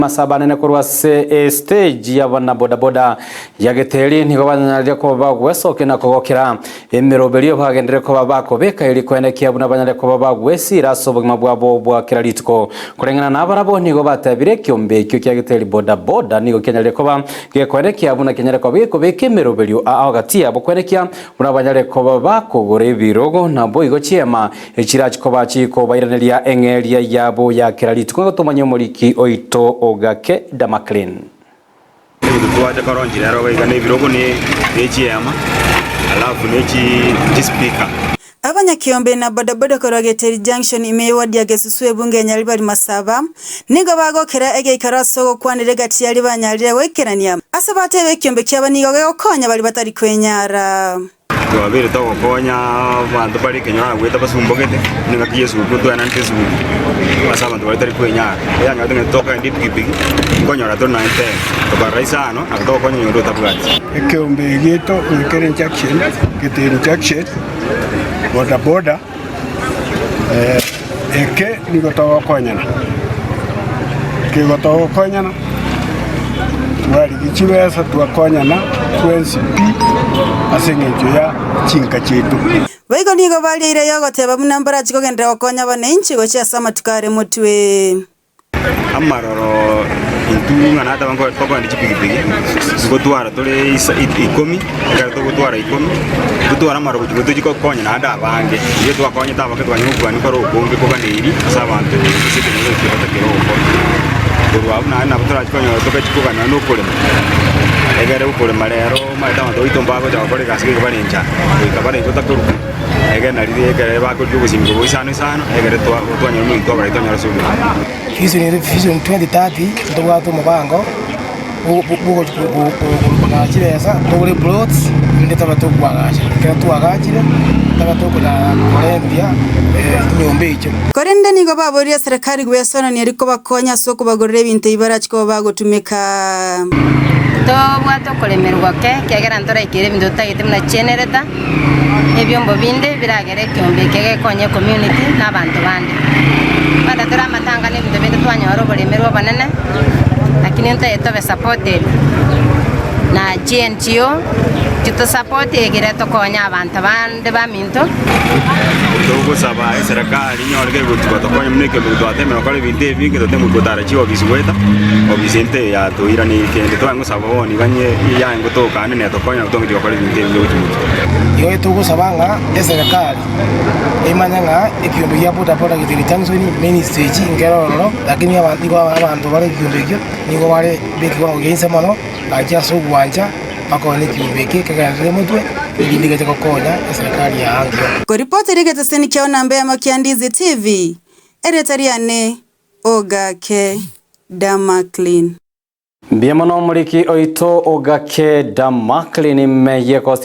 Masaba nene kurwa stage ya wanabodaboda Geteeri nigo banyarire ko bagwesoke na kogokera emirobelio bagendere ko babako beka ili kwenekia buna banyarire ko babagwesira sobugima bwabo bwa kiralitiko kurengana nabarabo nigo batabire kyombe kyo kya Geteeri bodaboda nigo kenyarire ko ba gekwenekia buna kenyarire ko beko beke emirobelio agati abo kwenekia buna banyarire ko babako gore birogo na boigo chama ekirachi ko bachiko bairaneria engeria yabo ya kiralitiko ngotomanya muliki oito ogake damaklin tuwaje karonji rero baigana ibirogo ni chama alafu ni speaker Abanyakiombe na bodaboda ko Geteeri junction imewadi ya Gusii bunge nyalibali masaba nigo bagokera ege ikaraso kwanire gati yali banyalire wekerania asabate bekiombe kyaba nigo gokonya bali batari kwenyara twabere to gokonya bantu bari kenyara gweta basumbogete ninga kiyesu kutu anantesu asaba bantu bari kwenyara yanga tene toka ndi pikipiki konyora to 90 to baraisa no akto konya nyondo tabugati ekiombe gito Geteeri junction Geteeri junction bodaboda eke nigo to konyana ke go to konyana wali gichibesa twakonyana twensipi asengejo ya chinka chetu Wego nigo bali ire yogoteba munambara chikogendera okonya banenchi gocha sama tukare mutwe amaroro intunga nata bango kwa ndi chipigipigi gutwara tole 10 gara to gutwara 10 gutwara maro gutu chiko konya nada bange iyo twakonya taba ke twanyuka ni karo bonge ko kaniri sabantu sike ni kyo takiro kurwa na butora chikonya to ke chiko kana no kule egere ukule marero maita ndo itombago ja kore gasike ko barencha ikabare ko takuru egere na ri egere ba ko Gusii ngo isano egere twanya mu to bara itonyara subu Vision 2030 ndogo to mubango bugo na chiresa tole plots ndeta batugwagaje kera twagajire tabatokula Olembia nyombe icho Korende nigo baboria serikali gwesona ni ariko bakonya soko bagorere binte ibarachiko bagotumika to bwato kolemerwa kegera ntora ikire bindo tagite mna generata ebyombo binde biragere kyombe kege konye community n'abantu bande bada tora matanga ne bindo binde twanyoro bolemerwa banene lakini nta etobe supported na GNGO kito support egere to konya abantu bande baminto togo saba serikali nyorge gutuba to konya mneke gutwate me bakore binde binge to temu gutara chiwa bisweta obisente ya to irani kende to ngo saba ni banye ya ngo to kana ne to konya to ngi bakore binde binge gutuba yo togo sabanga serikali imanyanga ikiombe ya bodaboda Geteeri junction main stage ngeroro lakini abantu bari kiombe kyo nigo bari bekwa ngenza mano aja so gwanja bakone kiombe kegere mutwe ibindi gete kokonya serikali ya angyo ko report rigete seni kyo nambe ya Ndizi TV eretariane ogake damaklin Biamono muliki oito ogake damaklin meye